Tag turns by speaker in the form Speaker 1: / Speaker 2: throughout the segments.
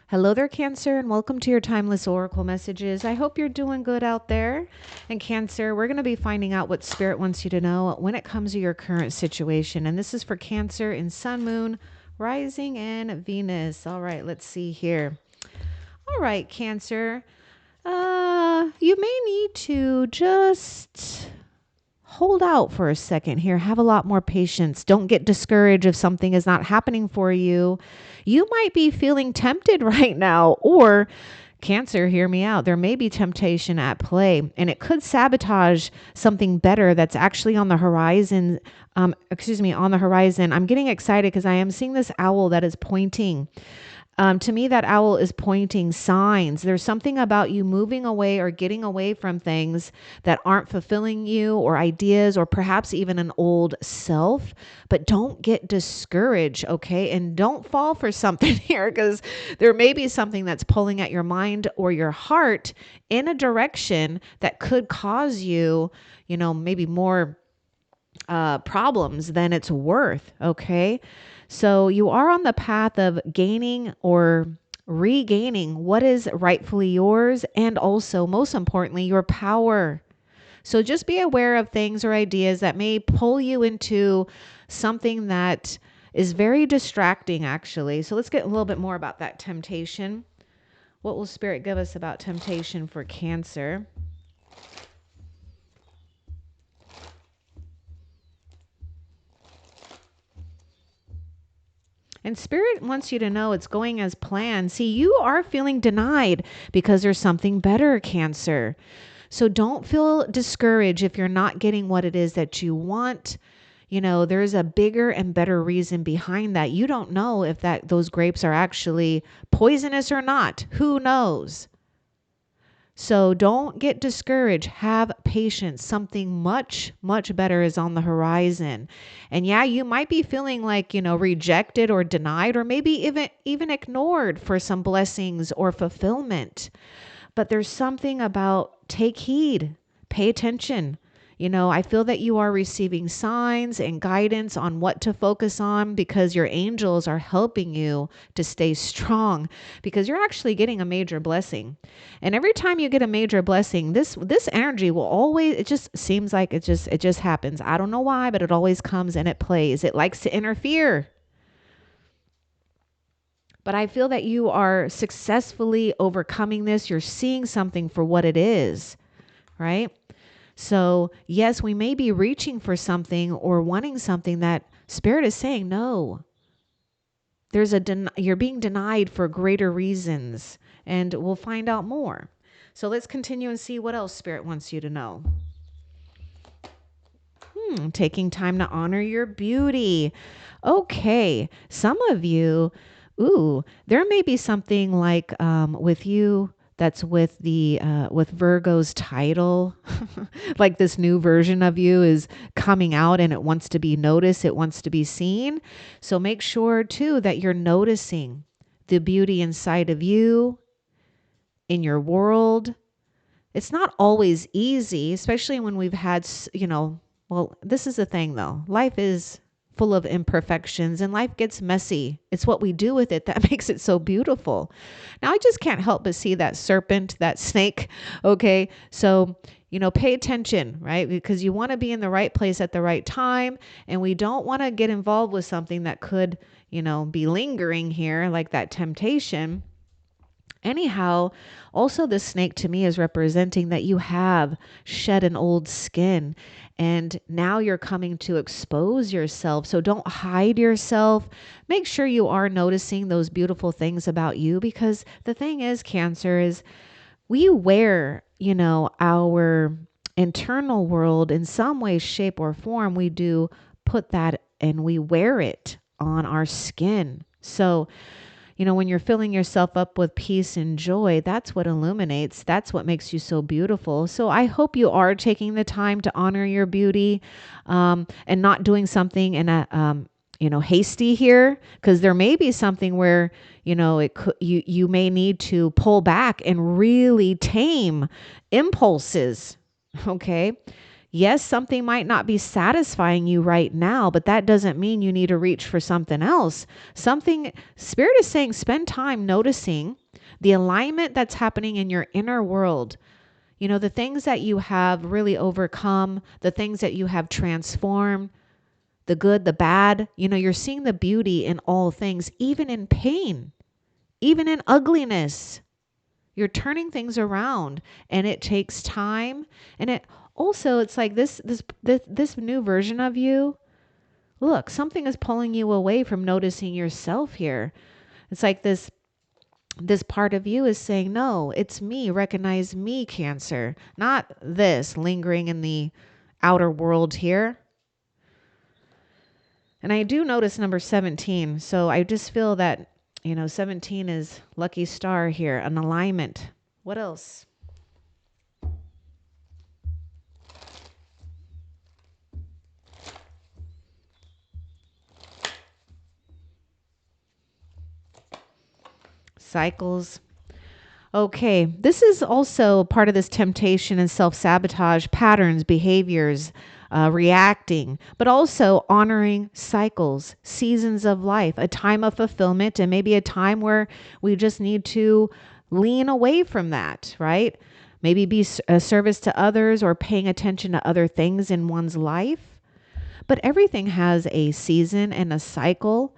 Speaker 1: Hello there, Cancer, and welcome to your Timeless Oracle messages. I hope you're doing good out there. And Cancer, we're going to be finding out what Spirit wants you to know when it comes to your current situation. And this is for Cancer in Sun, Moon, Rising, and Venus. All right, let's see here. All right, Cancer, you may need to just hold out for a second here. Have a lot more patience. Don't get discouraged if something is not happening for you. You might be feeling tempted right now, or Cancer, hear me out. There may be temptation at play, and it could sabotage something better that's actually on the horizon. On the horizon. I'm getting excited because I am seeing this owl that is pointing. To me, that owl is pointing signs. There's something about you moving away or getting away from things that aren't fulfilling you, or ideas, or perhaps even an old self. But don't get discouraged, okay? And don't fall for something here, because there may be something that's pulling at your mind or your heart in a direction that could cause you, maybe more problems than it's worth, okay? So you are on the path of gaining or regaining what is rightfully yours, and also, most importantly, your power. So just be aware of things or ideas that may pull you into something that is very distracting, actually. So let's get a little bit more about that temptation. What will Spirit give us about temptation for Cancer? And Spirit wants you to know it's going as planned. See, you are feeling denied because there's something better, Cancer. So don't feel discouraged if you're not getting what it is that you want. There's a bigger and better reason behind that. You don't know if those grapes are actually poisonous or not. Who knows? So don't get discouraged. Have patience. Something much, much better is on the horizon. And yeah, you might be feeling like, rejected or denied, or maybe even ignored for some blessings or fulfillment. But there's something about take heed, pay attention. I feel that you are receiving signs and guidance on what to focus on, because your angels are helping you to stay strong, because you're actually getting a major blessing. And every time you get a major blessing, this energy will always, it just seems like it just happens. I don't know why, but it always comes and it plays. It likes to interfere. But I feel that you are successfully overcoming this. You're seeing something for what it is, right? So yes, we may be reaching for something or wanting something that Spirit is saying, no, you're being denied for greater reasons, and we'll find out more. So let's continue and see what else Spirit wants you to know. Taking time to honor your beauty. Okay. Some of you, there may be something like with you that's with with Virgo's title. Like this new version of you is coming out and it wants to be noticed, it wants to be seen. So make sure too that you're noticing the beauty inside of you, in your world. It's not always easy, especially when we've had, well, this is the thing though. Life is full of imperfections and life gets messy. It's what we do with it that makes it so beautiful. Now, I just can't help but see that serpent, that snake. Okay. So, pay attention, right? Because you want to be in the right place at the right time. And we don't want to get involved with something that could, be lingering here, like that temptation. Anyhow, also the snake to me is representing that you have shed an old skin and now you're coming to expose yourself. So don't hide yourself. Make sure you are noticing those beautiful things about you, because the thing is, Cancer, is we wear, our internal world in some way, shape, or form. We do put that and we wear it on our skin. So when you're filling yourself up with peace and joy, that's what illuminates. That's what makes you so beautiful. So I hope you are taking the time to honor your beauty, and not doing something in a, hasty here, because there may be something where, you may need to pull back and really tame impulses. Okay. Yes, something might not be satisfying you right now, but that doesn't mean you need to reach for something else. Something, Spirit is saying, spend time noticing the alignment that's happening in your inner world. The things that you have really overcome, the things that you have transformed, the good, the bad. You're seeing the beauty in all things, even in pain, even in ugliness. You're turning things around, and it takes time. And it's like this new version of you. Look, something is pulling you away from noticing yourself here. It's like this part of you is saying, no, it's me. Recognize me, Cancer, not this lingering in the outer world here. And I do notice number 17. So I just feel that, 17 is lucky star here, an alignment. What else? Cycles. Okay, this is also part of this temptation and self sabotage patterns, behaviors, reacting, but also honoring cycles, seasons of life, a time of fulfillment, and maybe a time where we just need to lean away from that, right? Maybe be a service to others or paying attention to other things in one's life. But everything has a season and a cycle.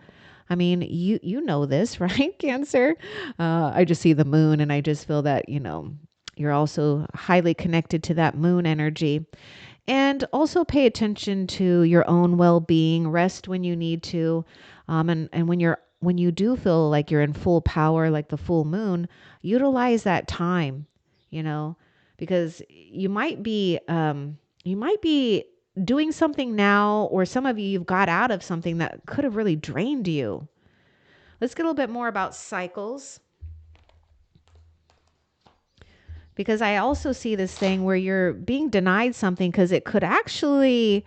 Speaker 1: I mean, you know this, right, Cancer? I just see the moon, and I just feel that you're also highly connected to that moon energy. And also pay attention to your own well-being. Rest when you need to, and when you do feel like you're in full power, like the full moon, utilize that time. You know, because you might be doing something now, or some of you've got out of something that could have really drained you. Let's get a little bit more about cycles, because I also see this thing where you're being denied something because it could actually,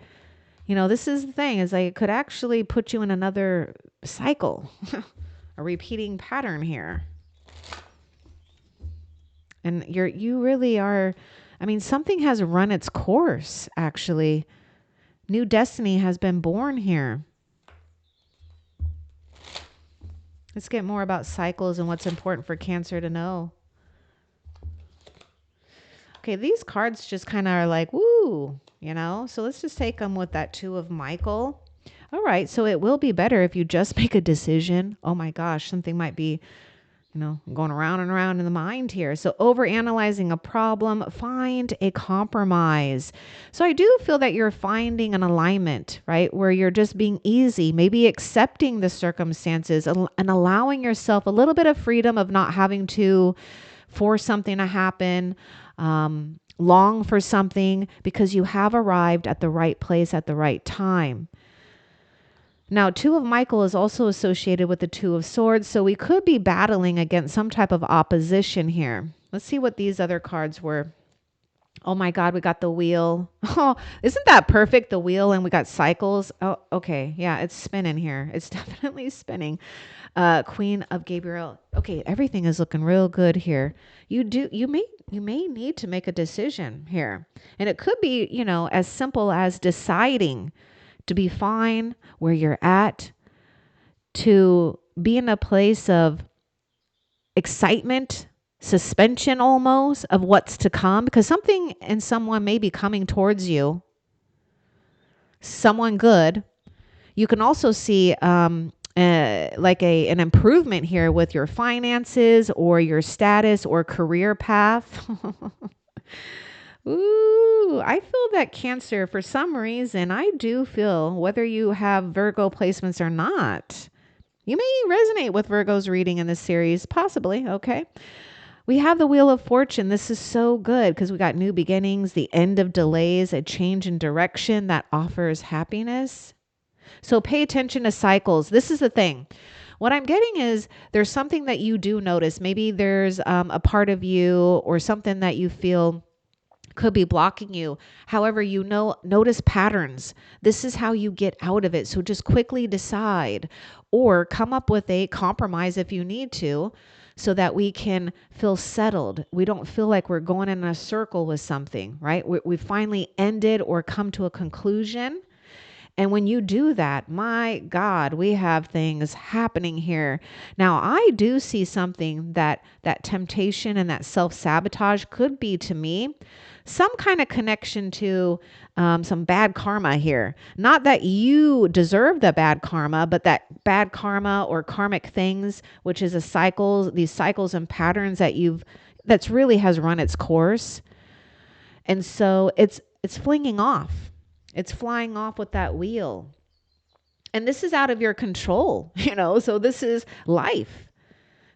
Speaker 1: this is the thing, is like it could actually put you in another cycle, a repeating pattern here. And you really are, I mean, something has run its course, actually. New destiny has been born here. Let's get more about cycles and what's important for Cancer to know. Okay, these cards just kind of are like, woo, So let's just take them with that 2 of Michael. All right, so it will be better if you just make a decision. Oh my gosh, something might be, going around and around in the mind here. So overanalyzing a problem, find a compromise. So I do feel that you're finding an alignment, right? Where you're just being easy, maybe accepting the circumstances and allowing yourself a little bit of freedom of not having to force something to happen, long for something, because you have arrived at the right place at the right time. Now, 2 of Michael is also associated with the 2 of Swords, so we could be battling against some type of opposition here. Let's see what these other cards were. Oh my God, we got the Wheel. Oh, isn't that perfect? The Wheel, and we got cycles. Oh, okay. Yeah, it's spinning here. It's definitely spinning. Queen of Gabriel. Okay, everything is looking real good here. You may need to make a decision here. And it could be, as simple as deciding to be fine where you're at, to be in a place of excitement, suspension almost of what's to come, because something and someone may be coming towards you, someone good. You can also see like an improvement here with your finances or your status or career path. Ooh, I feel that Cancer, for some reason, I do feel, whether you have Virgo placements or not, you may resonate with Virgo's reading in this series, possibly. Okay. We have the Wheel of Fortune. This is so good because we got new beginnings, the end of delays, a change in direction that offers happiness. So pay attention to cycles. This is the thing. What I'm getting is there's something that you do notice. Maybe there's a part of you or something that you feel could be blocking you. However, notice patterns. This is how you get out of it. So just quickly decide or come up with a compromise if you need to so that we can feel settled. We don't feel like we're going in a circle with something, right? We finally ended or come to a conclusion. And when you do that, my God, we have things happening here. Now, I do see something that temptation and that self-sabotage could be to me some kind of connection to some bad karma here. Not that you deserve the bad karma, but that bad karma or karmic things, which is a cycle, these cycles and patterns that's really has run its course. And so it's flinging off. It's flying off with that wheel. And this is out of your control, so this is life.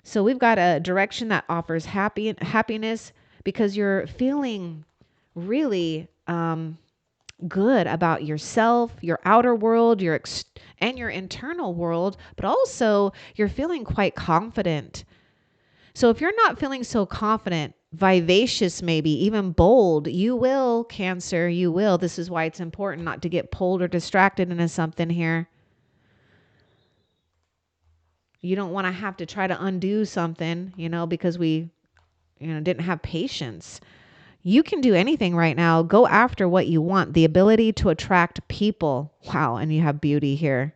Speaker 1: So we've got a direction that offers happiness because you're feeling really good about yourself, your outer world, and your internal world, but also you're feeling quite confident. So if you're not feeling so confident, vivacious, maybe even bold, you will, Cancer, you will. This is why it's important not to get pulled or distracted into something here. You don't want to have to try to undo something, because we, didn't have patience. You can do anything right now. Go after what you want. The ability to attract people. Wow. And you have beauty here.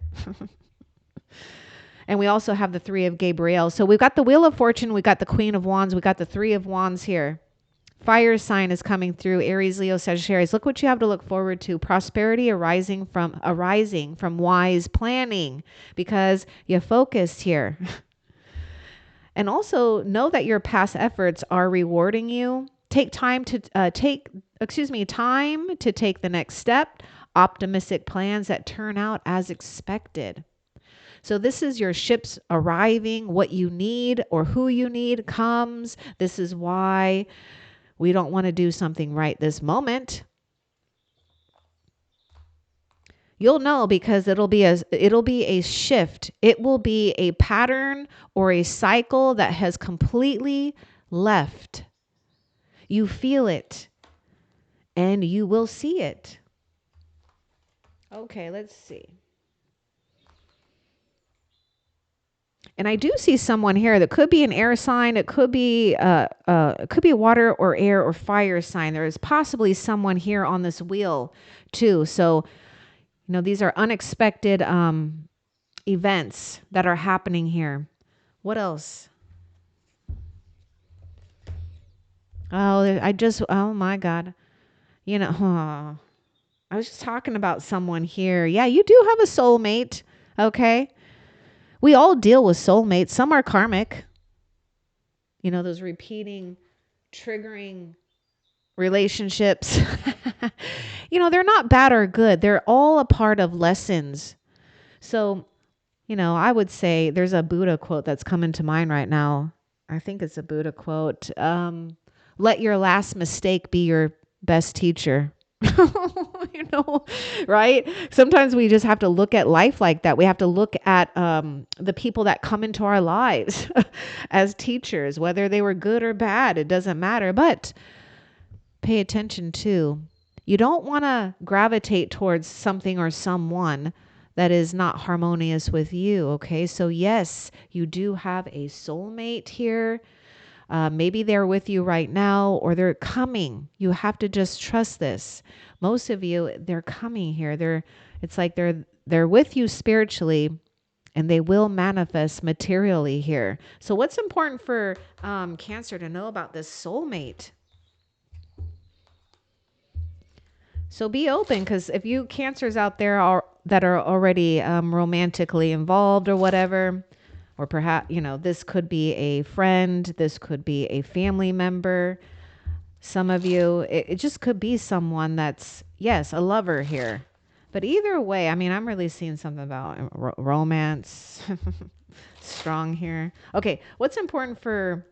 Speaker 1: And we also have the 3 of Gabriel. So we've got the Wheel of Fortune. We got the Queen of Wands. We got the 3 of Wands here. Fire sign is coming through. Aries, Leo, Sagittarius. Look what you have to look forward to. Prosperity arising from wise planning because you focused here. And also know that your past efforts are rewarding you. Take time to take the next step. Optimistic plans that turn out as expected. So this is your ships arriving. What you need or who you need comes. This is why we don't want to do something right this moment. You'll know because it'll be a shift. It will be a pattern or a cycle that has completely left. You feel it and you will see it. Okay, let's see. And I do see someone here that could be an air sign. It could be water or air or fire sign. There is possibly someone here on this wheel too. So, these are unexpected events that are happening here. What else? Oh my God. I was just talking about someone here. Yeah, you do have a soulmate. Okay. We all deal with soulmates. Some are karmic. Those repeating, triggering relationships. They're not bad or good. They're all a part of lessons. So, I would say there's a Buddha quote that's coming to mind right now. I think it's a Buddha quote. Let your last mistake be your best teacher. Right? Sometimes we just have to look at life like that. We have to look at the people that come into our lives as teachers, whether they were good or bad, it doesn't matter. But pay attention to, you don't want to gravitate towards something or someone that is not harmonious with you. Okay. So yes, you do have a soulmate here. Maybe they're with you right now or they're coming. You have to just trust this. Most of you, they're coming here. It's like they're with you spiritually and they will manifest materially here. So what's important for Cancer to know about this soulmate? So be open, because if you Cancers out there that are already romantically involved or whatever, or perhaps, this could be a friend, this could be a family member. Some of you, it just could be someone that's, yes, a lover here. But either way, I'm really seeing something about romance. Strong here. Okay, what's important for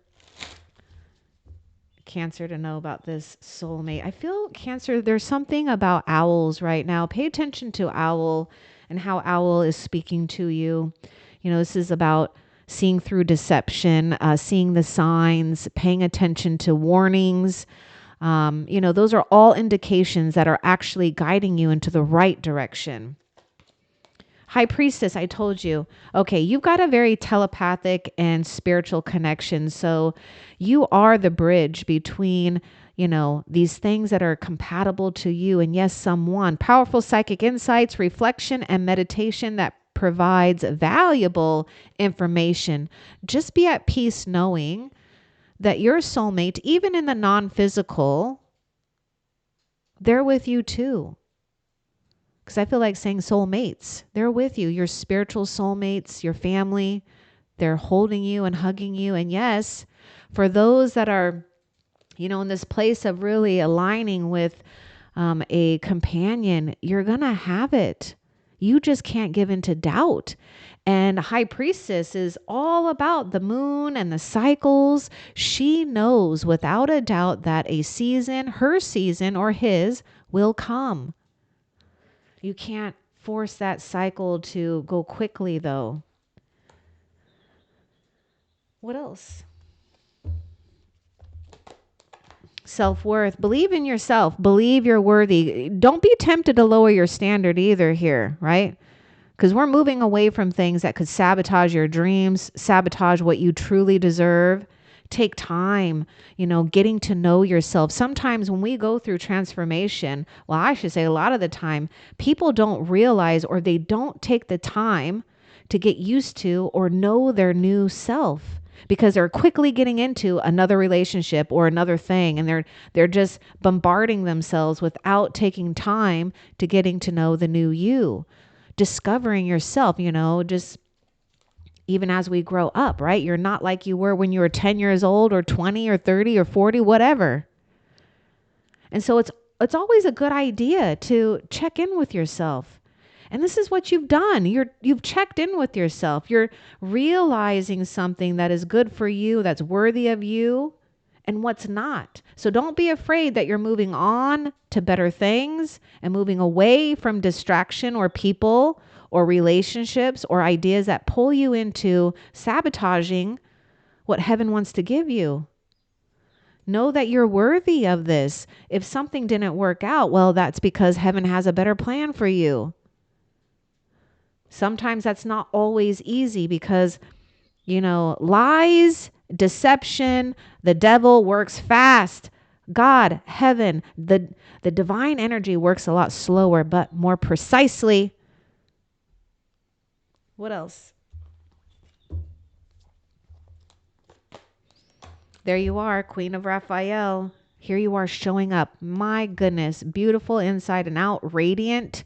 Speaker 1: Cancer to know about this soulmate? I feel, Cancer, there's something about owls right now. Pay attention to owl and how owl is speaking to you. This is about seeing through deception, seeing the signs, paying attention to warnings. Those are all indications that are actually guiding you into the right direction. High Priestess, I told you. Okay, you've got a very telepathic and spiritual connection. So you are the bridge between, these things that are compatible to you and yes, someone. Powerful psychic insights, reflection, and meditation that provides valuable information. Just be at peace knowing that your soulmate, even in the non-physical, they're with you too. Because I feel like saying soulmates. They're with you, your spiritual soulmates, your family. They're holding you and hugging you. And yes, for those that are, in this place of really aligning with a companion, you're going to have it. You just can't give into doubt. And High Priestess is all about the moon and the cycles. She knows without a doubt that a season, her season or his, will come. You can't force that cycle to go quickly, though. What else? Self-worth. Believe in yourself. Believe you're worthy. Don't be tempted to lower your standard either here, right? Because we're moving away from things that could sabotage your dreams, sabotage what you truly deserve. Take time, getting to know yourself. Sometimes when we go through transformation, well, I should say a lot of the time, people don't realize or they don't take the time to get used to or know their new self because they're quickly getting into another relationship or another thing, and they're just bombarding themselves without taking time to getting to know the new you, discovering yourself, just even as we grow up, right? You're not like you were when you were 10 years old or 20 or 30 or 40, whatever. And so it's always a good idea to check in with yourself. And this is what you've done. You've checked in with yourself. You're realizing something that is good for you, that's worthy of you, and what's not. So don't be afraid that you're moving on to better things and moving away from distraction or people or relationships or ideas that pull you into sabotaging what heaven wants to give you. Know that you're worthy of this. If something didn't work out, well, that's because heaven has a better plan for you. Sometimes that's not always easy because, lies, deception, the devil works fast. God, heaven, the divine energy works a lot slower, but more precisely. What else? There you are, Queen of Raphael. Here you are showing up. My goodness, beautiful inside and out, radiant,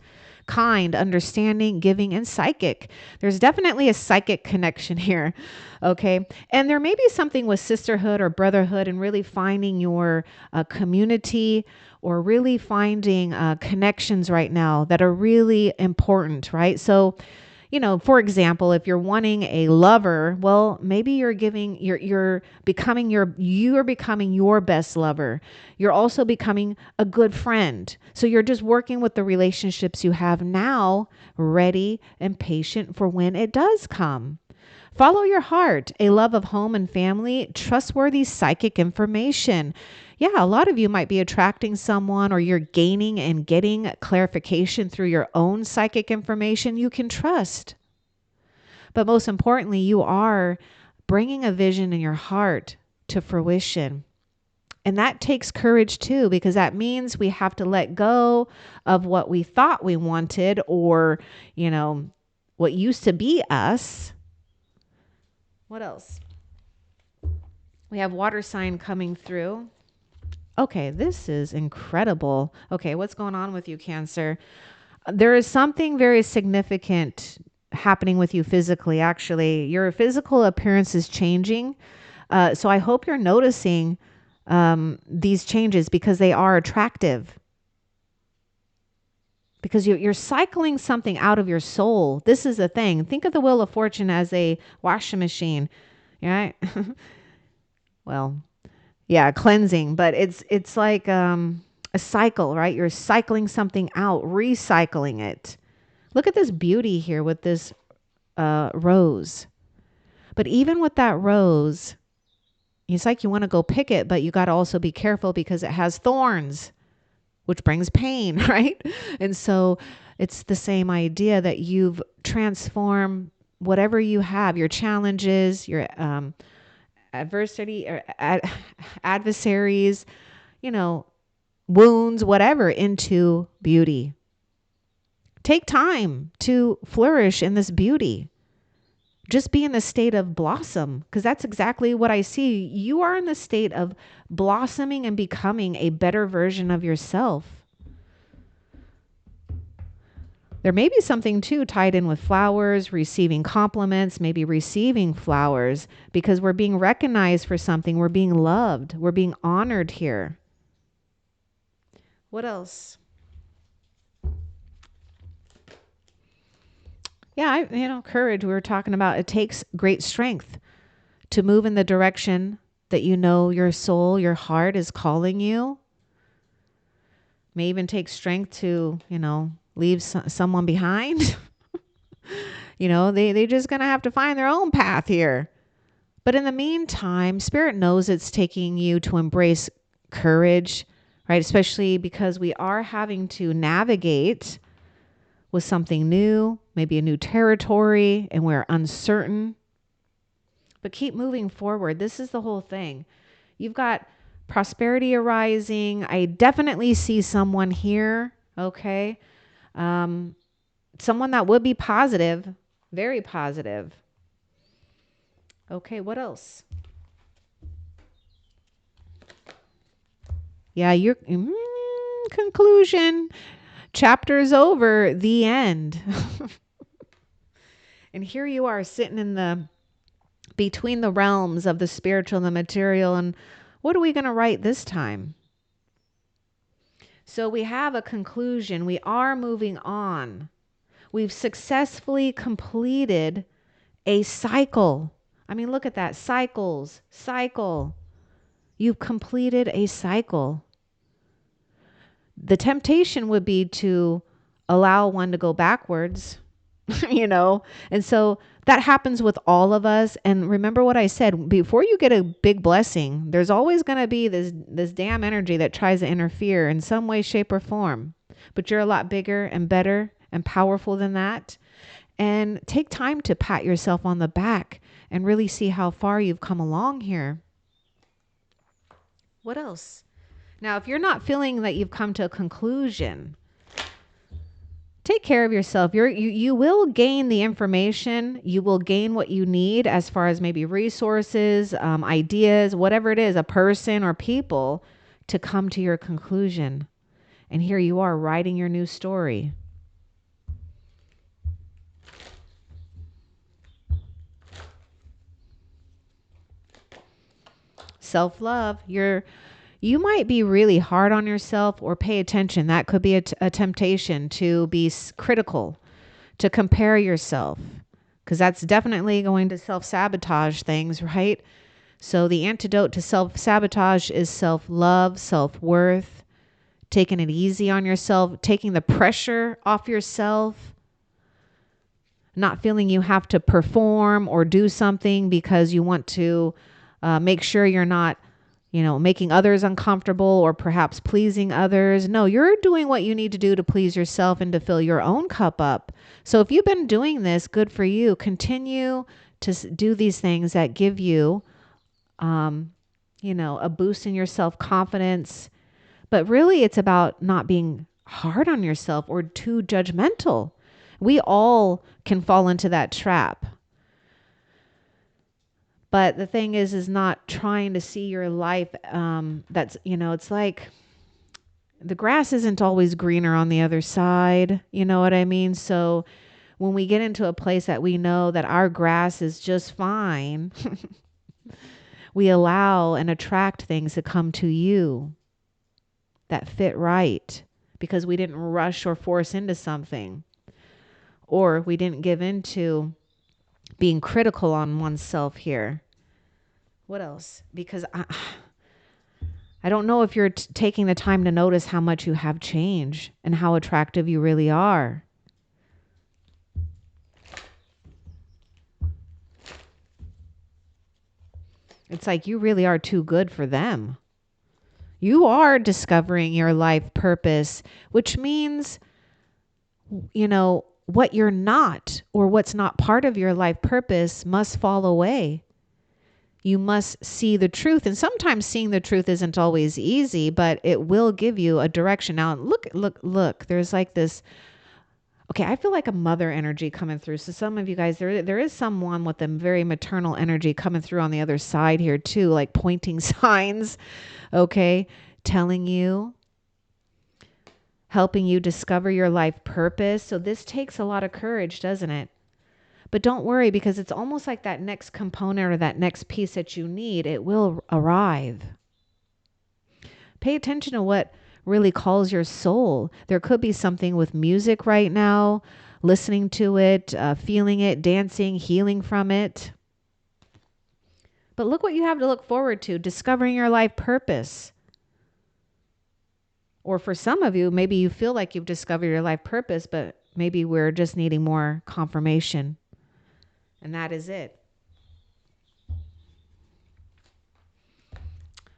Speaker 1: kind, understanding, giving, and psychic. There's definitely a psychic connection here. Okay. And there may be something with sisterhood or brotherhood and really finding your community or really finding connections right now that are really important, right? So, for example, if you're wanting a lover, well, maybe you're becoming your best lover. You're also becoming a good friend. So you're just working with the relationships you have now, ready and patient for when it does come. Follow your heart, a love of home and family, trustworthy psychic information. Yeah, a lot of you might be attracting someone or you're gaining and getting clarification through your own psychic information you can trust. But most importantly, you are bringing a vision in your heart to fruition. And that takes courage too, because that means we have to let go of what we thought we wanted or, what used to be us. What else? We have water sign coming through. Okay, this is incredible. Okay, what's going on with you, Cancer? There is something very significant happening with you physically, actually. Your physical appearance is changing. So I hope you're noticing these changes because they are attractive. Because you're cycling something out of your soul. This is the thing. Think of the Wheel of Fortune as a washing machine, right? Well, yeah, cleansing, but it's like a cycle, right? You're cycling something out, recycling it. Look at this beauty here with this rose. But even with that rose, it's like you want to go pick it, but you got to also be careful because it has thorns, which brings pain, right? And so It's the same idea that you've transformed whatever you have, your challenges, your adversity or adversaries, you know, wounds, whatever, into beauty. Take time to flourish in this beauty. Just be in the state of blossom, because that's exactly what I see. You are in the state of blossoming and becoming a better version of yourself. There may be something too tied in with flowers, receiving compliments, maybe receiving flowers, because we're being recognized for something. We're being loved. We're being honored here. What else? Yeah, courage. We were talking about it takes great strength to move in the direction that you know your soul, your heart is calling you. May even take strength to, leave someone behind. They just going to have to find their own path here. But in the meantime, Spirit knows it's taking you to embrace courage, right? Especially because we are having to navigate with something new, maybe a new territory, and we're uncertain. But keep moving forward. This is the whole thing. You've got prosperity arising. I definitely see someone here, okay? Someone that would be positive, very positive. Okay, what else? Yeah, your conclusion. Chapter's over, the end. And here you are sitting in the between the realms of the spiritual and the material. And what are we going to write this time? So we have a conclusion. We are moving on. We've successfully completed a cycle. I mean, look at that. Cycle. You've completed a cycle. The temptation would be to allow one to go backwards, and so that happens with all of us. And remember what I said, before you get a big blessing, there's always going to be this damn energy that tries to interfere in some way, shape, or form. But you're a lot bigger and better and powerful than that. And take time to pat yourself on the back and really see how far you've come along here. What else? Now, if you're not feeling that you've come to a conclusion, take care of yourself. You will gain the information. You will gain what you need as far as maybe resources, ideas, whatever it is, a person or people to come to your conclusion. And here you are writing your new story. Self-love. You might be really hard on yourself, or pay attention. That could be a temptation to be critical, to compare yourself, because that's definitely going to self-sabotage things, right? So the antidote to self-sabotage is self-love, self-worth, taking it easy on yourself, taking the pressure off yourself, not feeling you have to perform or do something because you want to make sure you're not making others uncomfortable or perhaps pleasing others. No, you're doing what you need to do to please yourself and to fill your own cup up. So if you've been doing this, good for you. Continue to do these things that give you, a boost in your self-confidence. But really, it's about not being hard on yourself or too judgmental. We all can fall into that trap. But the thing is not trying to see your life. It's like the grass isn't always greener on the other side. You know what I mean? So when we get into a place that we know that our grass is just fine, we allow and attract things to come to you that fit right, because we didn't rush or force into something, or we didn't give into being critical on oneself here. What else? Because I don't know if you're taking the time to notice how much you have changed and how attractive you really are. It's like you really are too good for them. You are discovering your life purpose, which means what you're not or what's not part of your life purpose must fall away. You must see the truth. And sometimes seeing the truth isn't always easy, but it will give you a direction. Now, look, there's like this. Okay, I feel like a mother energy coming through. So some of you guys, there is someone with a very maternal energy coming through on the other side here too, like pointing signs, okay, telling you, helping you discover your life purpose. So this takes a lot of courage, doesn't it? But don't worry, because it's almost like that next component or that next piece that you need, it will arrive. Pay attention to what really calls your soul. There could be something with music right now, listening to it, feeling it, dancing, healing from it. But look what you have to look forward to, discovering your life purpose. Or for some of you, maybe you feel like you've discovered your life purpose, but maybe we're just needing more confirmation. And that is it.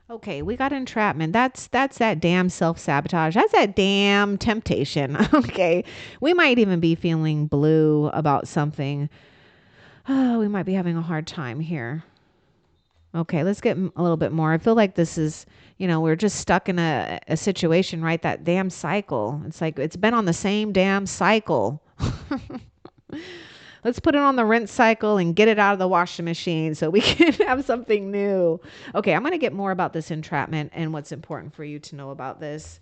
Speaker 1: Okay, we got entrapment. That's that damn self-sabotage. That's that damn temptation. Okay. We might even be feeling blue about something. Oh, we might be having a hard time here. Okay, let's get a little bit more. I feel like this is, we're just stuck in a situation, right? That damn cycle. It's like it's been on the same damn cycle. Let's put it on the rinse cycle and get it out of the washing machine so we can have something new. Okay, I'm going to get more about this entrapment and what's important for you to know about this.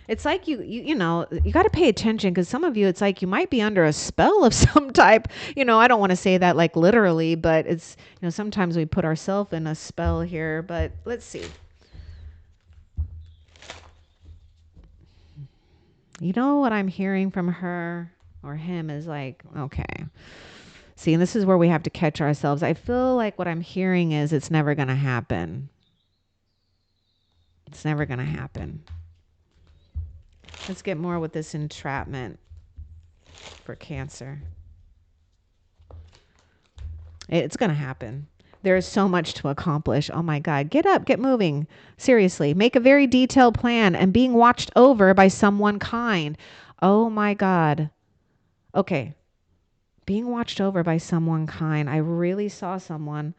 Speaker 1: It's like you got to pay attention, because some of you, it's like you might be under a spell of some type. I don't want to say that like literally, but it's, sometimes we put ourselves in a spell here. But let's see. What I'm hearing from her or him is like, okay. See, and this is where we have to catch ourselves. I feel like what I'm hearing is it's never going to happen. It's never going to happen. Let's get more with this entrapment for Cancer. It's going to happen. There is so much to accomplish. Oh my God. Get up, get moving. Seriously, make a very detailed plan and being watched over by someone kind. Oh my God. Okay. Being watched over by someone kind. I really saw someone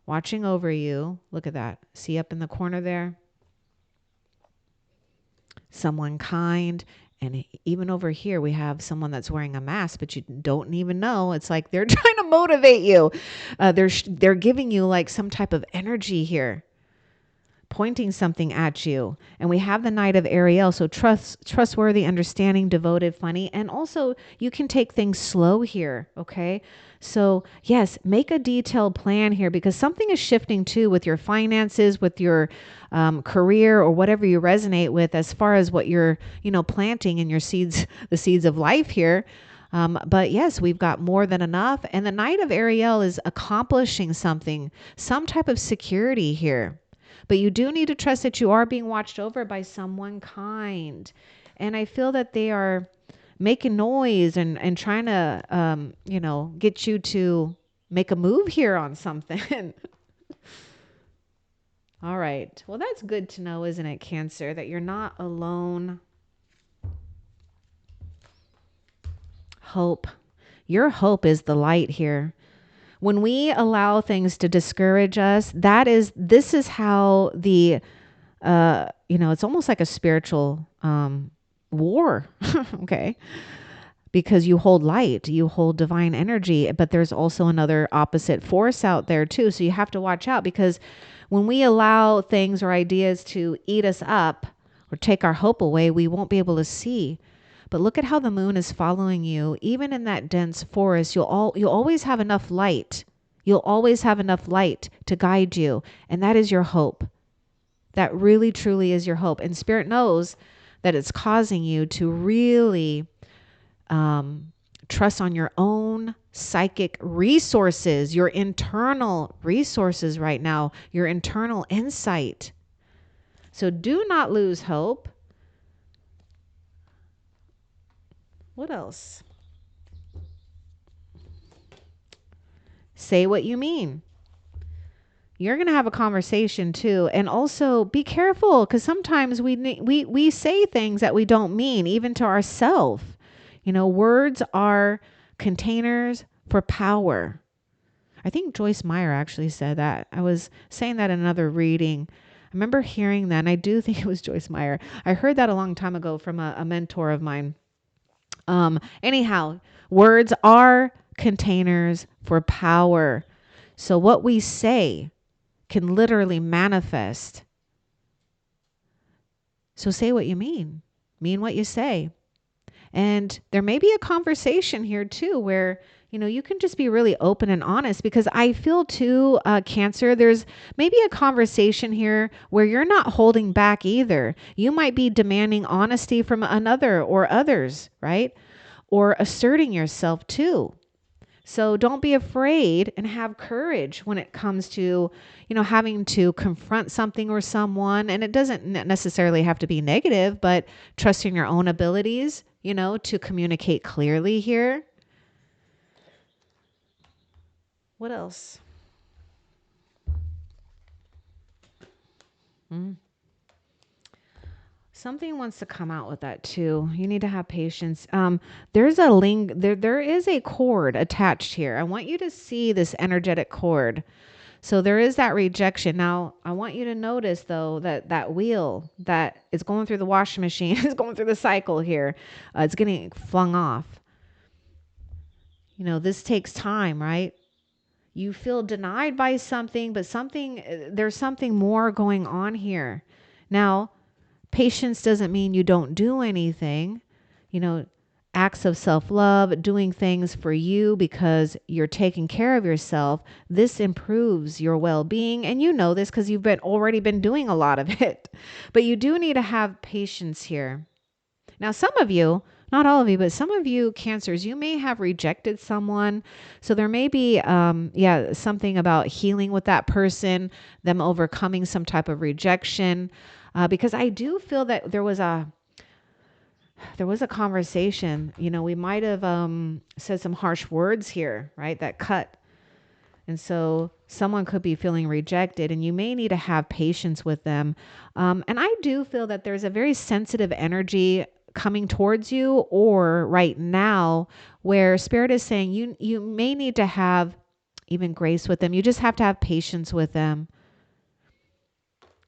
Speaker 1: watching over you. Look at that. See up in the corner there? Someone kind. And even over here, we have someone that's wearing a mask, but you don't even know. It's like they're trying to motivate you. They're giving you like some type of energy here, pointing something at you. And we have the Knight of Ariel. So trustworthy, understanding, devoted, funny. And also you can take things slow here. Okay. So yes, make a detailed plan here, because something is shifting too with your finances, with your career, or whatever you resonate with as far as what you're, planting in your seeds, the seeds of life here. But yes, we've got more than enough. And the Knight of Ariel is accomplishing something, some type of security here. But you do need to trust that you are being watched over by someone kind. And I feel that they are making noise and trying to, get you to make a move here on something. All right. Well, that's good to know, isn't it, Cancer, that you're not alone. Hope. Your hope is the light here. When we allow things to discourage us, this is how the, it's almost like a spiritual war. Okay. Because you hold light, you hold divine energy, but there's also another opposite force out there too. So you have to watch out, because when we allow things or ideas to eat us up or take our hope away, we won't be able to see. But look at how the moon is following you. Even in that dense forest, you'll always have enough light. You'll always have enough light to guide you. And that is your hope. That really, truly is your hope. And Spirit knows that it's causing you to really trust on your own psychic resources, your internal resources right now, your internal insight. So do not lose hope. What else? Say what you mean. You're going to have a conversation too. And also be careful because sometimes we say things that we don't mean, even to ourselves. Words are containers for power. I think Joyce Meyer actually said that. I was saying that in another reading. I remember hearing that, and I do think it was Joyce Meyer. I heard that a long time ago from a mentor of mine. Anyhow, words are containers for power. So what we say can literally manifest. So say what you mean what you say. And there may be a conversation here too where, you can just be really open and honest because I feel too, Cancer, there's maybe a conversation here where you're not holding back either. You might be demanding honesty from another or others, right? Or asserting yourself too. So don't be afraid and have courage when it comes to, having to confront something or someone. And it doesn't necessarily have to be negative, but trusting your own abilities, to communicate clearly here. What else? Mm. Something wants to come out with that too. You need to have patience. There's a link. There is a cord attached here. I want you to see this energetic cord. So there is that rejection. Now, I want you to notice though that wheel that is going through the washing machine is going through the cycle here. It's getting flung off. This takes time, right? You feel denied by something, but there's something more going on here. Now, patience doesn't mean you don't do anything. You know, acts of self-love, doing things for you because you're taking care of yourself. This improves your well-being. And you know this because you've already been doing a lot of it. But you do need to have patience here. Now, some of you, not all of you, but some of you Cancers, you may have rejected someone. So there may be, something about healing with that person, them overcoming some type of rejection. Because I do feel that there was a conversation. We might have said some harsh words here, right? That cut. And so someone could be feeling rejected and you may need to have patience with them. And I do feel that there's a very sensitive energy coming towards you or right now where Spirit is saying you may need to have even grace with them. You just have to have patience with them.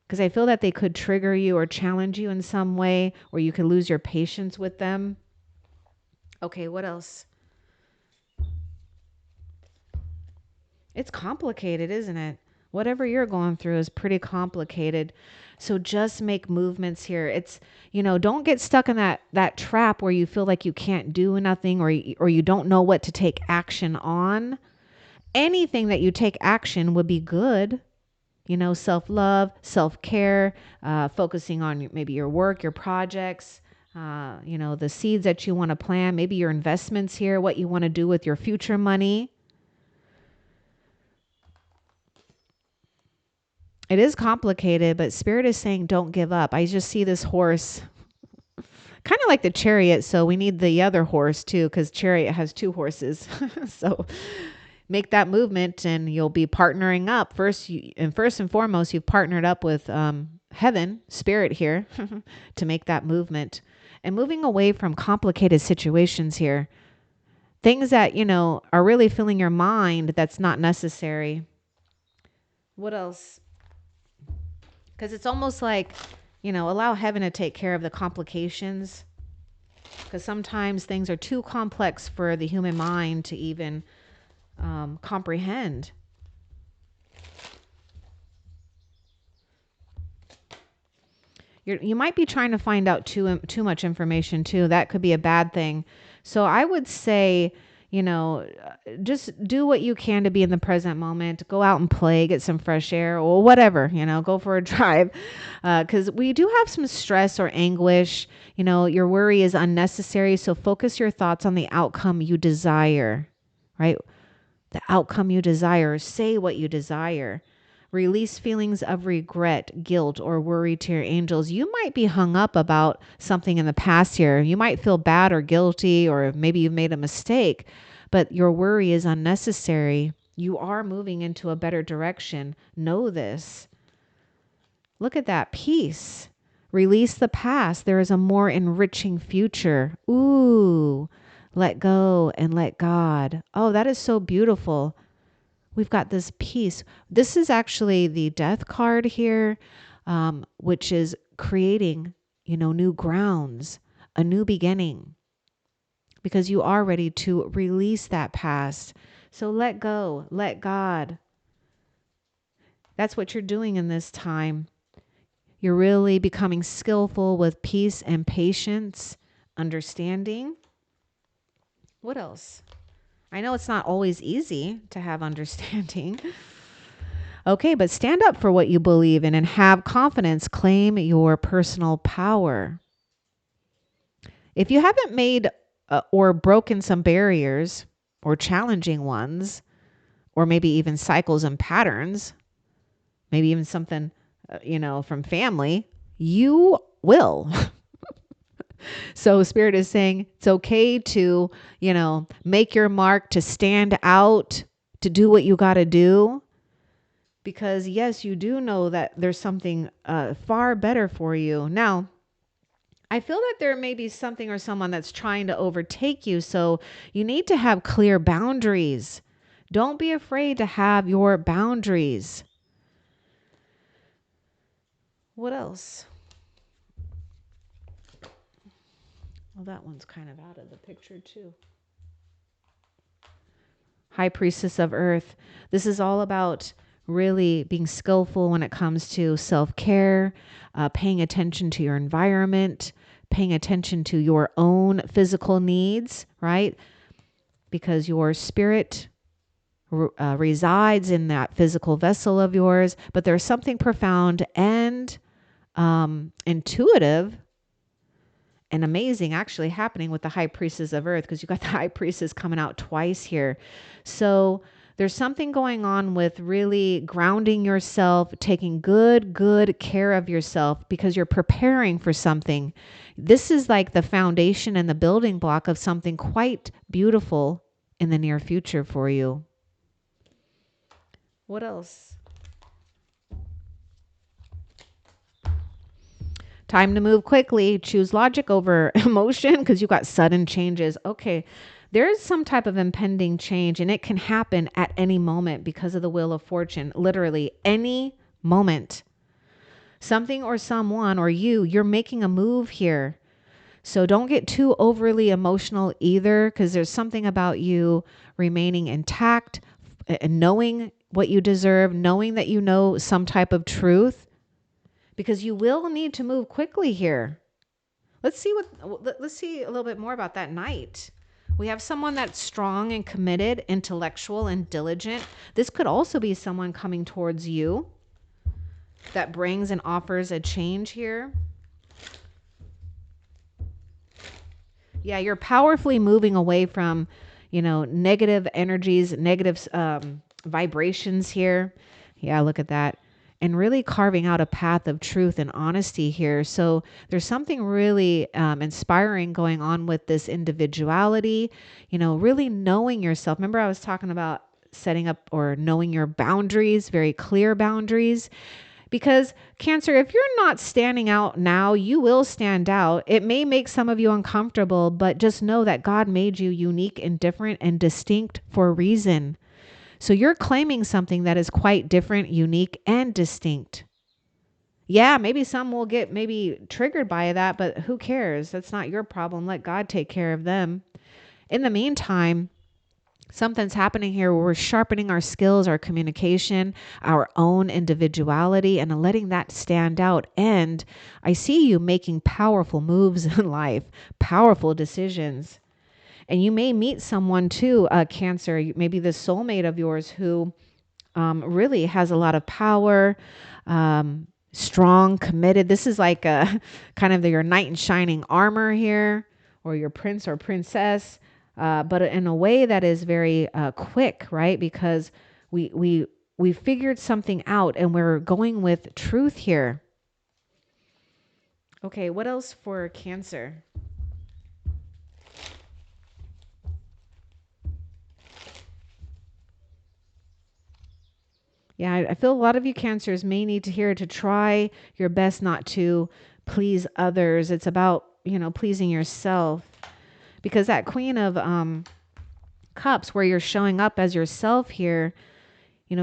Speaker 1: Because I feel that they could trigger you or challenge you in some way, or you could lose your patience with them. Okay, what else? It's complicated, isn't it? Whatever you're going through is pretty complicated. So just make movements here. It's, don't get stuck in that trap where you feel like you can't do nothing or you don't know what to take action on. Anything that you take action would be good. Self-love, self-care, focusing on maybe your work, your projects, the seeds that you want to plant, maybe your investments here, what you want to do with your future money. It is complicated, but Spirit is saying don't give up. I just see this horse kind of like the chariot. So we need the other horse too, because chariot has two horses. So make that movement and you'll be partnering up. First and foremost, you've partnered up with heaven, Spirit here to make that movement and moving away from complicated situations here. Things that, are really filling your mind that's not necessary. What else? Because it's almost like, allow heaven to take care of the complications. Because sometimes things are too complex for the human mind to even comprehend. You might be trying to find out too much information too. That could be a bad thing. So I would say, just do what you can to be in the present moment. Go out and play, get some fresh air or whatever, go for a drive. Because we do have some stress or anguish. Your worry is unnecessary. So focus your thoughts on the outcome you desire, right? The outcome you desire. Say what you desire. Release feelings of regret, guilt, or worry to your angels. You might be hung up about something in the past here. You might feel bad or guilty, or maybe you've made a mistake, but your worry is unnecessary. You are moving into a better direction. Know this. Look at that peace. Release the past. There is a more enriching future. Ooh, let go and let God. Oh, that is so beautiful. We've got this peace. This is actually the death card here, which is creating, new grounds, a new beginning, because you are ready to release that past. So let go, let God. That's what you're doing in this time. You're really becoming skillful with peace and patience, understanding. What else? I know it's not always easy to have understanding. Okay, but stand up for what you believe in and have confidence. Claim your personal power. If you haven't made or broken some barriers or challenging ones, or maybe even cycles and patterns, maybe even something, from family, you will. So Spirit is saying it's okay to, make your mark, to stand out, to do what you got to do. Because yes, you do know that there's something far better for you. Now, I feel that there may be something or someone that's trying to overtake you. So you need to have clear boundaries. Don't be afraid to have your boundaries. What else? Well, that one's kind of out of the picture too. High Priestess of Earth. This is all about really being skillful when it comes to self-care, paying attention to your environment, paying attention to your own physical needs, right? Because your spirit resides in that physical vessel of yours, but there's something profound and intuitive and amazing actually happening with the High Priestess of Earth, because you got the High Priestess coming out twice here. So there's something going on with really grounding yourself, taking good care of yourself, because you're preparing for something. This is like the foundation and the building block of something quite beautiful in the near future for you. What else? Time to move quickly. Choose logic over emotion, because you got sudden changes. Okay, there is some type of impending change, and it can happen at any moment because of the wheel of fortune. Literally any moment. Something or someone or you're making a move here. So don't get too overly emotional either, because there's something about you remaining intact and knowing what you deserve, knowing that you know some type of truth, because you will need to move quickly here. Let's see a little bit more about that knight. We have someone that's strong and committed, intellectual and diligent. This could also be someone coming towards you that brings and offers a change here. Yeah, you're powerfully moving away from, negative energies, negative vibrations here. Yeah, look at that. And really carving out a path of truth and honesty here. So there's something really inspiring going on with this individuality, really knowing yourself. Remember, I was talking about setting up or knowing your boundaries, very clear boundaries. Because Cancer, if you're not standing out now, you will stand out. It may make some of you uncomfortable, but just know that God made you unique and different and distinct for a reason. So you're claiming something that is quite different, unique, and distinct. Yeah, maybe some will get maybe triggered by that, but who cares? That's not your problem. Let God take care of them. In the meantime, something's happening here where we're sharpening our skills, our communication, our own individuality, and letting that stand out. And I see you making powerful moves in life, powerful decisions. And you may meet someone too, Cancer, maybe the soulmate of yours who really has a lot of power, strong, committed. This is like a kind of your knight in shining armor here, or your prince or princess, but in a way that is very quick, right? Because we figured something out and we're going with truth here. Okay, what else for Cancer? Yeah, I feel a lot of you cancers may need to hear to try your best not to please others. It's about, pleasing yourself. Because that queen of cups where you're showing up as yourself here,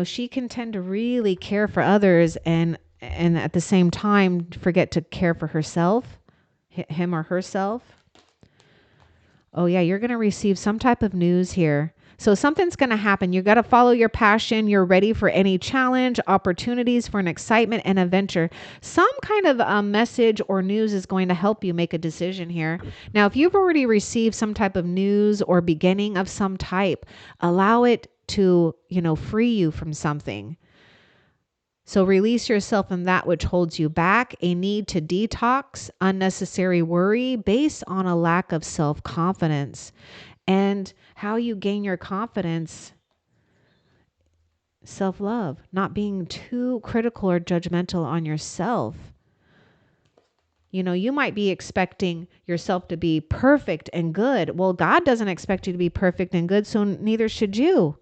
Speaker 1: she can tend to really care for others and at the same time forget to care for herself, him or herself. Oh yeah, you're going to receive some type of news here. So something's going to happen. You got to follow your passion. You're ready for any challenge, opportunities for an excitement and adventure. Some kind of message or news is going to help you make a decision here. Now, if you've already received some type of news or beginning of some type, allow it to, free you from something. So release yourself from that which holds you back, a need to detox, unnecessary worry based on a lack of self-confidence. And how you gain your confidence, self-love, not being too critical or judgmental on yourself. You might be expecting yourself to be perfect and good. Well, God doesn't expect you to be perfect and good, so neither should you.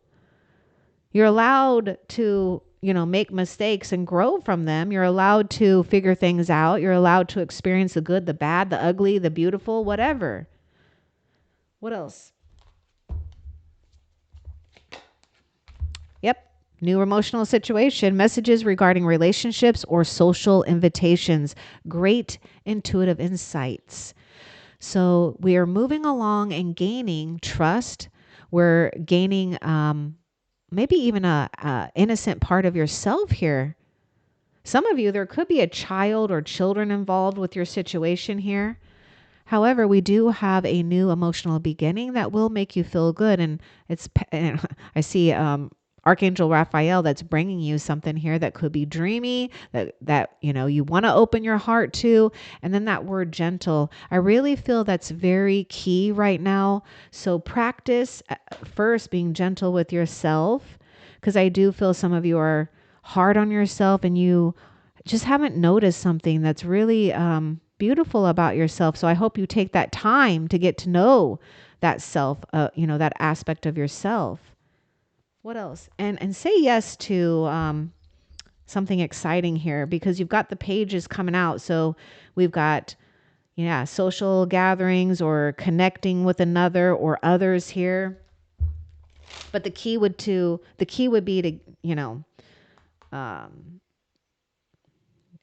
Speaker 1: You're allowed to, make mistakes and grow from them. You're allowed to figure things out. You're allowed to experience the good, the bad, the ugly, the beautiful, whatever. What else? Yep. New emotional situation, messages regarding relationships or social invitations. Great intuitive insights. So we are moving along and gaining trust. We're gaining maybe even a innocent part of yourself here. Some of you, there could be a child or children involved with your situation here. However, we do have a new emotional beginning that will make you feel good. And I see Archangel Raphael that's bringing you something here that could be dreamy, that you want to open your heart to. And then that word gentle, I really feel that's very key right now. So practice first being gentle with yourself, because I do feel some of you are hard on yourself and you just haven't noticed something that's really beautiful about yourself. So I hope you take that time to get to know that self, that aspect of yourself. What else? And say yes to something exciting here, because you've got the pages coming out. So we've got, social gatherings or connecting with another or others here. But the key would be to,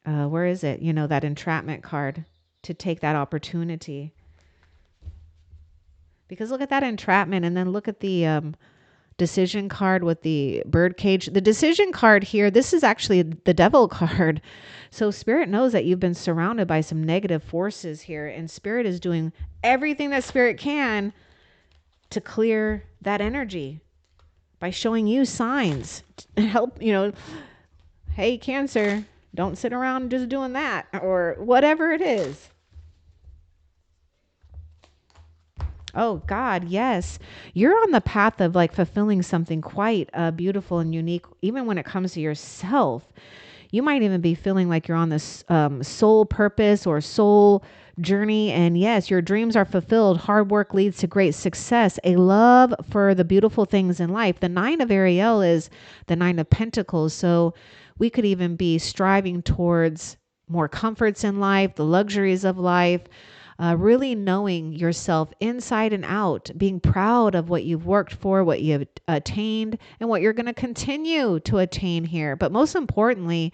Speaker 1: where is it? That entrapment card, to take that opportunity. Because look at that entrapment, and then look at the decision card with the bird cage. The decision card here, this is actually the devil card. So Spirit knows that you've been surrounded by some negative forces here, and Spirit is doing everything that Spirit can to clear that energy by showing you signs to help, hey, Cancer, don't sit around just doing that, or whatever it is. Oh God, yes. You're on the path of like fulfilling something quite beautiful and unique, even when it comes to yourself. You might even be feeling like you're on this soul purpose or soul journey. And yes, your dreams are fulfilled. Hard work leads to great success. A love for the beautiful things in life. The 9 of Ariel is the 9 of Pentacles. So we could even be striving towards more comforts in life, the luxuries of life. Really knowing yourself inside and out, being proud of what you've worked for, what you've attained, and what you're going to continue to attain here. But most importantly,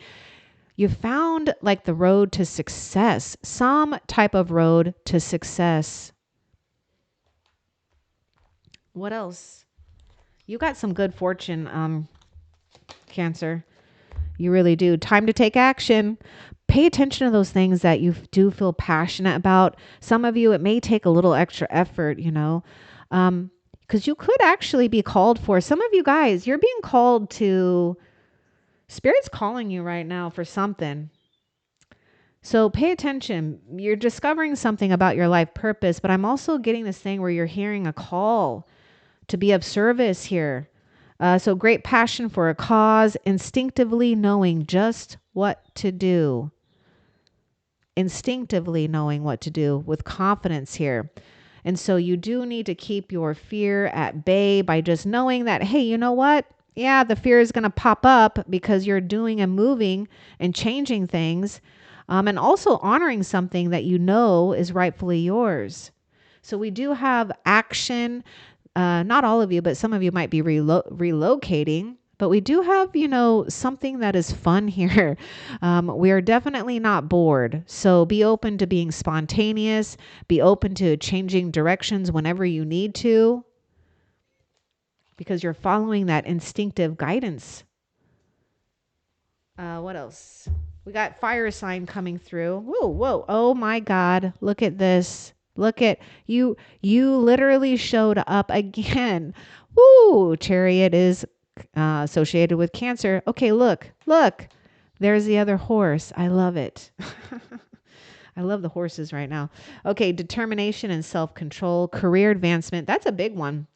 Speaker 1: you found like the road to success, some type of road to success. What else? You got some good fortune, Cancer. You really do. Time to take action. Pay attention to those things that you do feel passionate about. Some of you, it may take a little extra effort, because you could actually be called for. Some of you guys, you're being called to, Spirit's calling you right now for something. So pay attention. You're discovering something about your life purpose, but I'm also getting this thing where you're hearing a call to be of service here. So great passion for a cause, instinctively knowing just what to do. Instinctively knowing what to do with confidence here. And so you do need to keep your fear at bay by just knowing that, hey, you know what? yeah, the fear is going to pop up because you're doing and moving and changing things, and also honoring something that you know is rightfully yours. So we do have action. Not all of you, but some of you might be relocating. But we do have, something that is fun here. We are definitely not bored. So be open to being spontaneous. Be open to changing directions whenever you need to, because you're following that instinctive guidance. What else? We got fire sign coming through. Whoa, whoa. Oh my God. Look at this. Look at you. You literally showed up again. Woo. Chariot is associated with Cancer. Okay, look. There's the other horse. I love it. I love the horses right now. Okay, determination and self control, career advancement. That's a big one.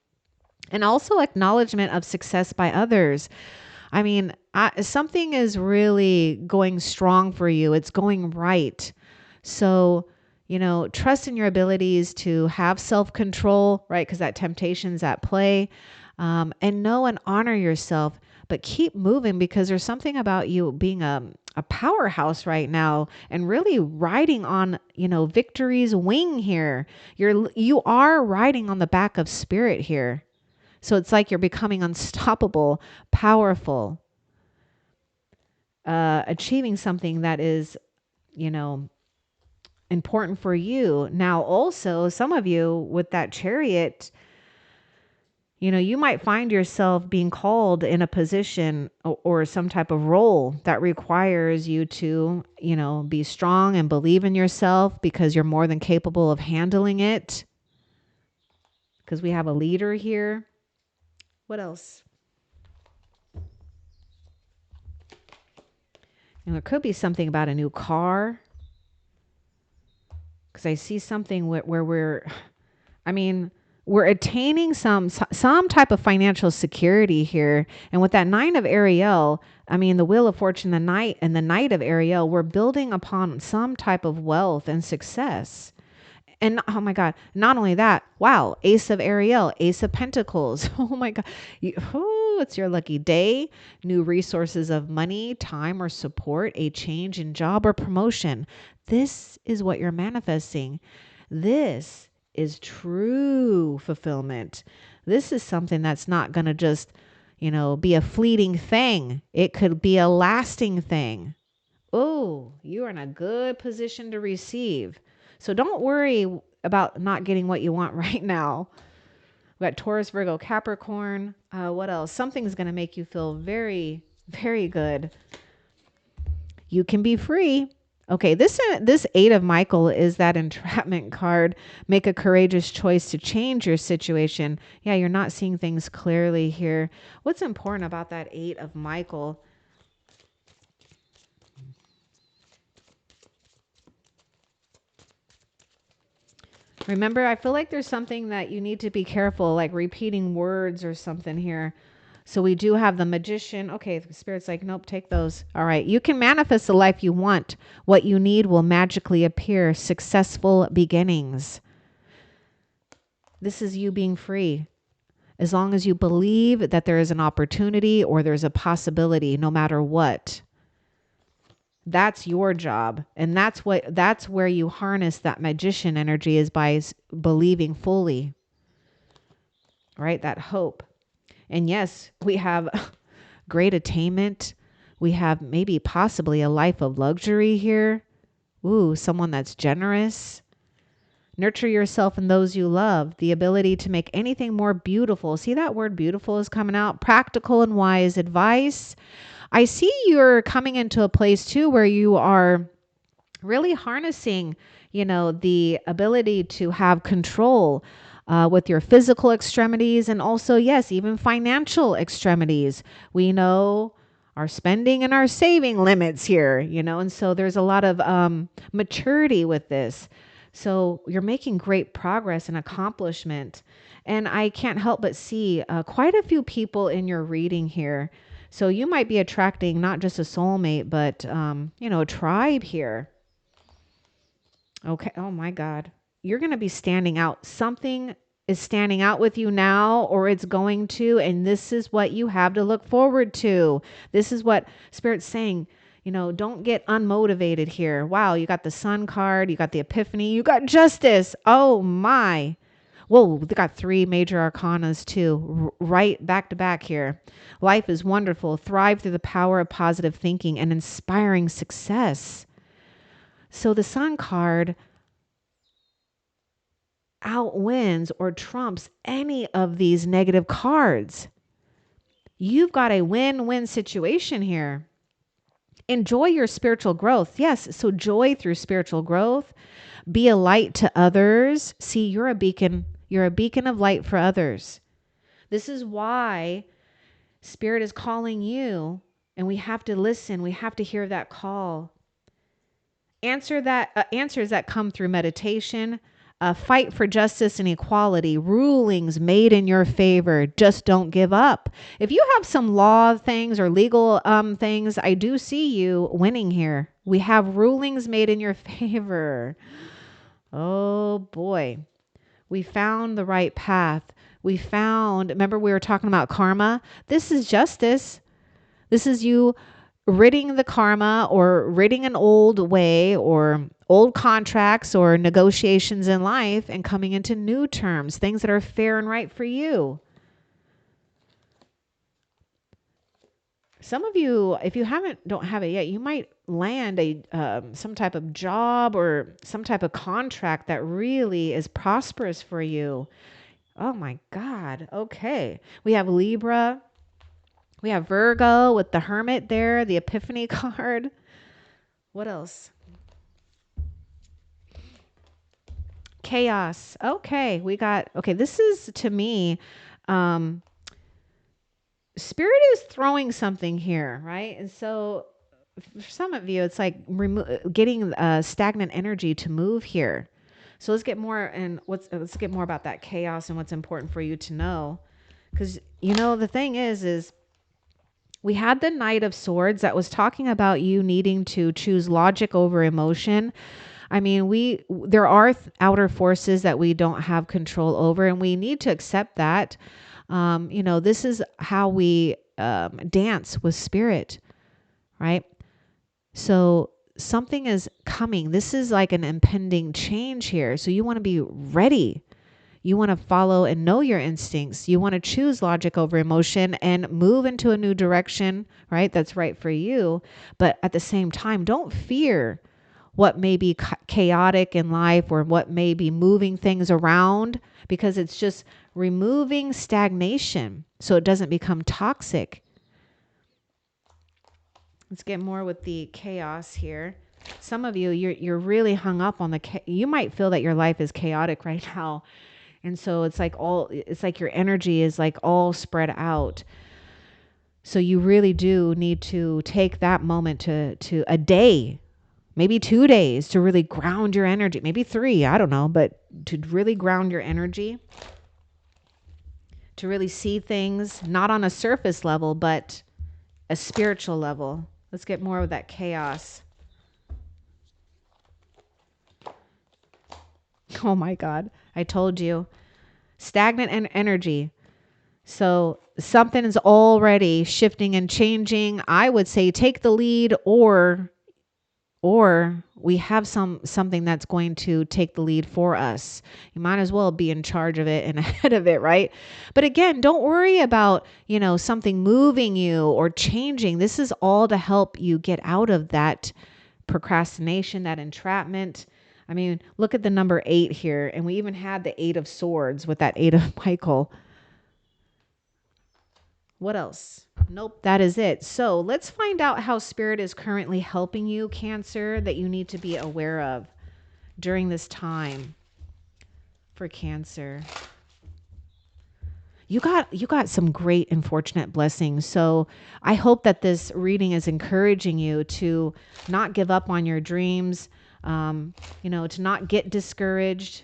Speaker 1: And also acknowledgement of success by others. I mean, something is really going strong for you. It's going right. So, trust in your abilities to have self control, right? Because that temptation's at play. And know and honor yourself, but keep moving, because there's something about you being a powerhouse right now and really riding on, victory's wing here. You are riding on the back of spirit here. So it's like you're becoming unstoppable, powerful, achieving something that is, you know, important for you. Now, also, some of you with that chariot, you might find yourself being called in a position or some type of role that requires you to, be strong and believe in yourself, because you're more than capable of handling it. Because we have a leader here. What else? It could be something about a new car. Because I see something where I mean, we're attaining some type of financial security here. And with that nine of Ariel, I mean, the wheel of fortune, the knight, and the knight of Ariel, we're building upon some type of wealth and success. And oh my God, not only that, wow, Ace of Ariel, Ace of Pentacles. Oh my God. It's your lucky day. New resources of money, time, or support, a change in job or promotion. This is what you're manifesting. This is true fulfillment. This is something that's not going to just, be a fleeting thing. It could be a lasting thing. Oh, you are in a good position to receive. So don't worry about not getting what you want right now. We got Taurus, Virgo, Capricorn. What else? Something's going to make you feel very, very good. You can be free. Okay, this Eight of Michael is that entrapment card. Make a courageous choice to change your situation. Yeah, you're not seeing things clearly here. What's important about that Eight of Michael? Remember, I feel like there's something that you need to be careful, like repeating words or something here. So we do have the Magician. Okay, the Spirit's like, nope, take those. All right. You can manifest the life you want. What you need will magically appear. Successful beginnings. This is you being free. As long as you believe that there is an opportunity or there's a possibility, no matter what. That's your job. And that's where you harness that magician energy, is by believing fully. Right? That hope. And yes, we have great attainment. We have maybe possibly a life of luxury here. Ooh, someone that's generous. Nurture yourself and those you love. The ability to make anything more beautiful. See, that word beautiful is coming out. Practical and wise advice. I see you're coming into a place too where you are really harnessing, the ability to have control with your physical extremities, and also, yes, even financial extremities. We know our spending and our saving limits here, and so there's a lot of maturity with this. So you're making great progress and accomplishment. And I can't help but see quite a few people in your reading here. So you might be attracting not just a soulmate, but, a tribe here. Okay. Oh my God. You're going to be standing out. Something is standing out with you now, or it's going to, and this is what you have to look forward to. This is what Spirit's saying. Don't get unmotivated here. Wow, you got the Sun card, you got the Epiphany, you got Justice. Oh my. Whoa, they got 3 major arcanas too, right back to back here. Life is wonderful. Thrive through the power of positive thinking and inspiring success. So the Sun card outwins or trumps any of these negative cards. You've got a win-win situation here. Enjoy your spiritual growth. Yes, so joy through spiritual growth. Be a light to others. See, you're a beacon. You're a beacon of light for others. This is why Spirit is calling you, and we have to listen. We have to hear that call. Answers that come through meditation, fight for justice and equality, rulings made in your favor. Just don't give up. If you have some law things or legal things, I do see you winning here. We have rulings made in your favor. Oh boy. We found the right path. Remember we were talking about karma? This is justice. This is you ridding the karma or ridding an old way or old contracts or negotiations in life and coming into new terms, things that are fair and right for you. Some of you, if you don't have it yet, you might land some type of job or some type of contract that really is prosperous for you. Oh my God. Okay. We have Libra. We have Virgo with the Hermit there, the Epiphany card. What else? Chaos. Okay. This is to me, Spirit is throwing something here, right? And so for some of you, it's like getting stagnant energy to move here. So let's get more about that chaos and what's important for you to know. Because the thing is we had the Knight of Swords that was talking about you needing to choose logic over emotion. I mean, there are outer forces that we don't have control over, and we need to accept that. This is how we dance with Spirit, right? So something is coming. This is like an impending change here. So you want to be ready. You want to follow and know your instincts. You want to choose logic over emotion and move into a new direction, right? That's right for you. But at the same time, don't fear what may be chaotic in life or what may be moving things around, because it's just removing stagnation so it doesn't become toxic. Let's get more with the chaos here. Some of you, you're really hung up on you might feel that your life is chaotic right now. And so it's like your energy is like all spread out. So you really do need to take that moment to a day, maybe 2 days, to really ground your energy, maybe 3, I don't know, but to really ground your energy, to really see things not on a surface level, but a spiritual level. Let's get more of that chaos. Oh my God. I told you. Stagnant energy. So something is already shifting and changing. I would say take the lead, or we have something that's going to take the lead for us. You might as well be in charge of it and ahead of it, right? But again, don't worry about, something moving you or changing. This is all to help you get out of that procrastination, that entrapment. I mean, look at the number 8 here. And we even had the 8 of Swords with that 8 of Michael. What else? Nope, that is it. So let's find out how Spirit is currently helping you, Cancer, that you need to be aware of during this time for Cancer. You got some great and fortunate blessings. So I hope that this reading is encouraging you to not give up on your dreams, to not get discouraged.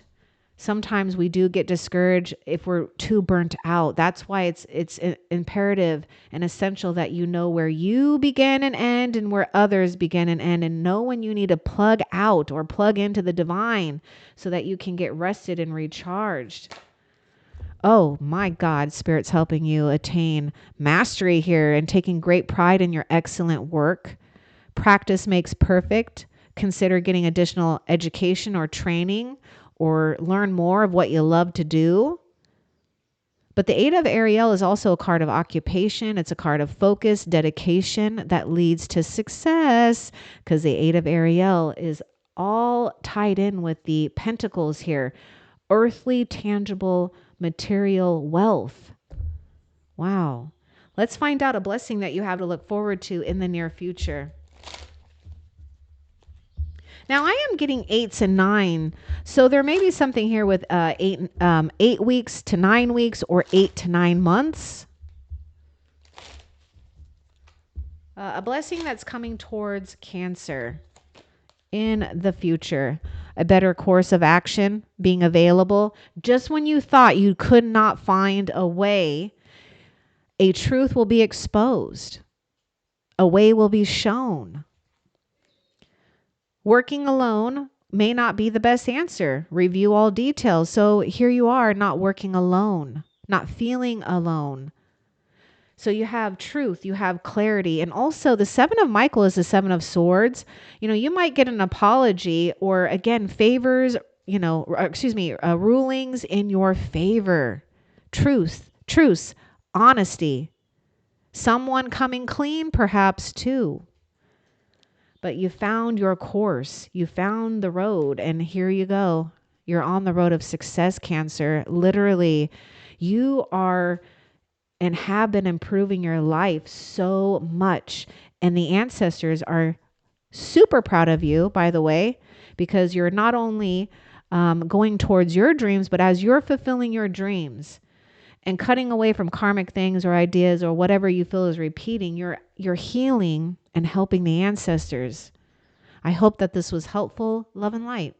Speaker 1: Sometimes we do get discouraged if we're too burnt out. That's why it's imperative and essential that you know where you begin and end and where others begin and end, and know when you need to plug out or plug into the divine so that you can get rested and recharged. Oh my God, Spirit's helping you attain mastery here and taking great pride in your excellent work. Practice makes perfect. Consider getting additional education or training or learn more of what you love to do. But the Eight of Ariel is also a card of occupation. It's a card of focus, dedication that leads to success because the Eight of Ariel is all tied in with the pentacles here. Earthly, tangible, material wealth. Wow. Let's find out a blessing that you have to look forward to in the near future. Now I am getting 8s and 9, so there may be something here with 8 weeks to 9 weeks or 8 to 9 months. A blessing that's coming towards Cancer in the future. A better course of action being available. Just when you thought you could not find a way, a truth will be exposed. A way will be shown. Working alone may not be the best answer. Review all details. So here you are, not working alone, not feeling alone. So you have truth, you have clarity. And also the Seven of Michael is the Seven of Swords. You know, you might get an apology or again, favors, rulings in your favor. Truth, honesty. Someone coming clean perhaps too. But you found your course. You found the road. And here you go. You're on the road of success, Cancer. Literally, you are and have been improving your life so much. And the ancestors are super proud of you, by the way, because you're not only going towards your dreams, but as you're fulfilling your dreams and cutting away from karmic things or ideas or whatever you feel is repeating, you're healing and helping the ancestors. I hope that this was helpful. Love and light.